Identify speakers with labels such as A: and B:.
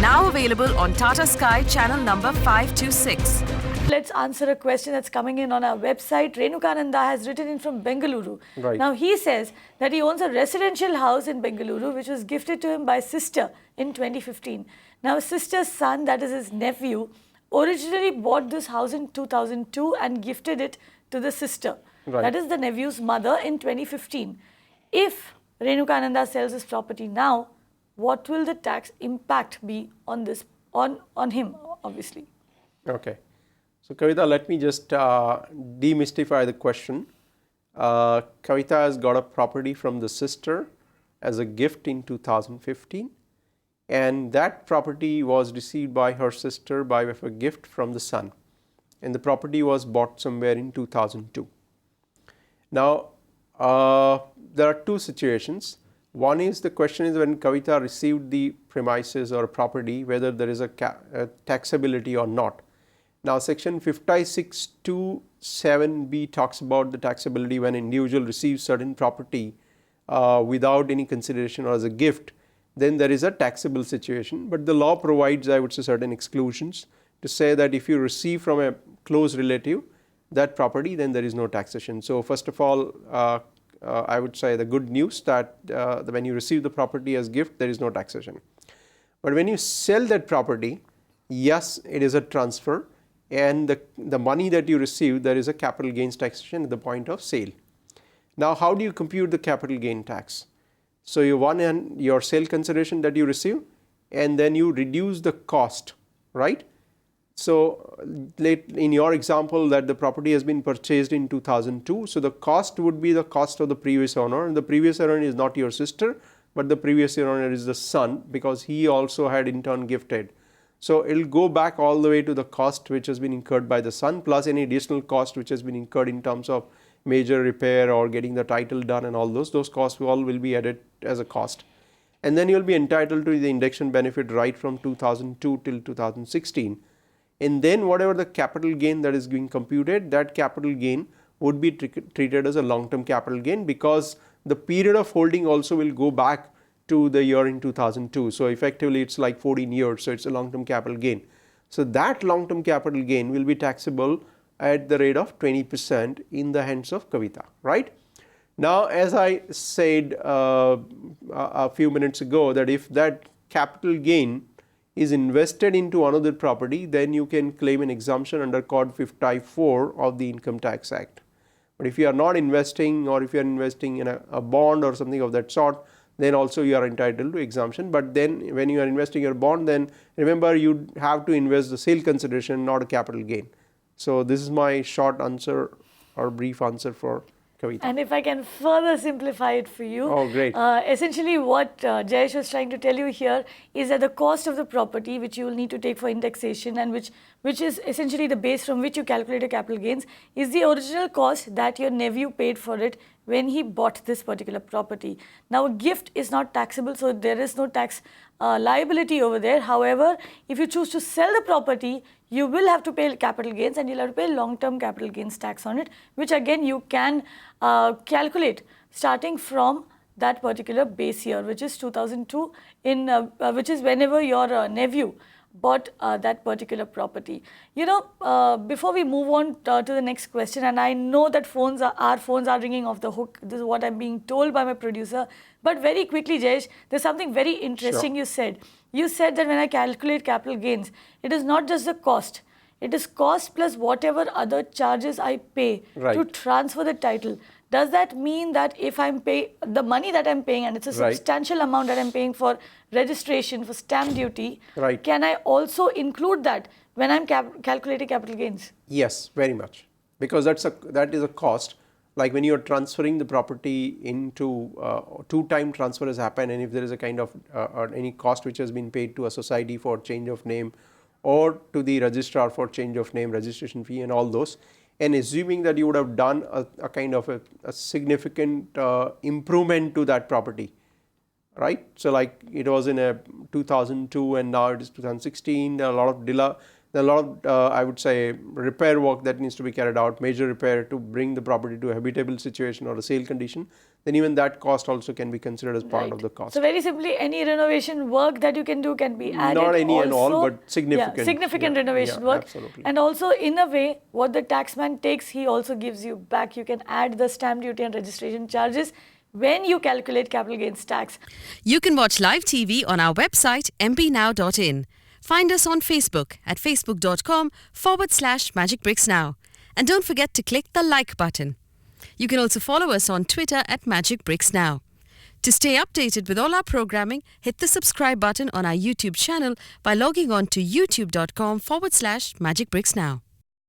A: Now available on Tata Sky channel number 526.
B: Let's answer a question that's coming in on our website. Renukananda has written in from Bengaluru.
C: Right.
B: Now he says that he owns a residential house in Bengaluru which was gifted to him by sister in 2015. Now his sister's son, that is his nephew, originally bought this house in 2002 and gifted it to the sister.
C: Right.
B: That is the nephew's mother in 2015. If Renukananda sells his property now, what will the tax impact be on this, on him, obviously?
C: Okay. So Kavita, let me just demystify the question. Kavita has got a property from the sister as a gift in 2015, and that property was received by her sister by way of a gift from the son, and the property was bought somewhere in 2002. Now there are two situations. One is, the question is, when Kavita received the premises or property, whether there is a taxability or not. Now section 56(2)(7)(b) talks about the taxability when an individual receives certain property without any consideration or as a gift, then there is a taxable situation. But the law provides, I would say, certain exclusions to say that if you receive from a close relative that property, then there is no taxation. So first of all, I would say the good news that when you receive the property as gift, there is no taxation. But when you sell that property, yes, it is a transfer, and the money that you receive, there is a capital gains taxation at the point of sale. Now how do you compute the capital gain tax? So you one hand your sale consideration that you receive, and then you reduce the cost, right? So in your example that the property has been purchased in 2002, so the cost would be the cost of the previous owner, and the previous owner is not your sister, but the previous owner is the son, because he also had in turn gifted. So it will go back all the way to the cost which has been incurred by the son, plus any additional cost which has been incurred in terms of major repair or getting the title done, and all those costs all will be added as a cost. And then you will be entitled to the induction benefit right from 2002 till 2016. And then whatever the capital gain that is being computed, that capital gain would be treated as a long-term capital gain, because the period of holding also will go back to the year in 2002. So effectively it's like 14 years, so it's a long-term capital gain. So that long-term capital gain will be taxable at the rate of 20% in the hands of Kavita, right? Now as I said a few minutes ago, that if that capital gain is invested into another property, then you can claim an exemption under Code 54 of the Income Tax Act. But if you are not investing, or if you are investing in a bond or something of that sort, then also you are entitled to exemption. But then when you are investing your bond, then remember you have to invest the sale consideration, not a capital gain. So this is my short answer or brief answer for Kavita.
B: And if I can further simplify it for you,
C: oh great.
B: Essentially what Jayesh was trying to tell you here is that the cost of the property which you will need to take for indexation, and which is essentially the base from which you calculate your capital gains, is the original cost that your nephew paid for it when he bought this particular property. Now a gift is not taxable, so there is no tax liability over there. However, if you choose to sell the property, you will have to pay capital gains, and you'll have to pay long-term capital gains tax on it, which again you can calculate starting from that particular base year, which is 2002, which is whenever your nephew bought that particular property. You know, before we move on to the next question, and I know that our phones are ringing off the hook, this is what I'm being told by my producer, but very quickly, Jayesh, there's something very interesting you said. You said that when I calculate capital gains, it is not just the cost, it is cost plus whatever other charges I pay to transfer the title. Does that mean that if I'm paying the money that I'm paying, and it's a substantial amount that I'm paying for registration, for stamp duty, can I also include that when I'm calculating capital gains?
C: Yes, very much, because that is a cost. Like when you are transferring the property into two-time transfer has happened, and if there is a kind of or any cost which has been paid to a society for change of name, or to the registrar for change of name, registration fee, and all those, and assuming that you would have done a kind of a significant improvement to that property, right? So like it was in a 2002 and now it is 2016, there are a lot of I would say repair work that needs to be carried out, major repair to bring the property to a habitable situation or a sale condition. then even that cost also can be considered as part of the cost.
B: So very simply, any renovation work that you can do can be added.
C: Not any
B: also,
C: and all, but significant.
B: Yeah, significant renovation work.
C: Absolutely.
B: And also, in a way, what the taxman takes, he also gives you back. You can add the stamp duty and registration charges when you calculate capital gains tax.
A: You can watch live TV on our website mpnow.in. Find us on Facebook at facebook.com/magicbricksnow. And don't forget to click the like button. You can also follow us on Twitter at magicbricksnow. To stay updated with all our programming, hit the subscribe button on our YouTube channel by logging on to youtube.com/magicbricksnow.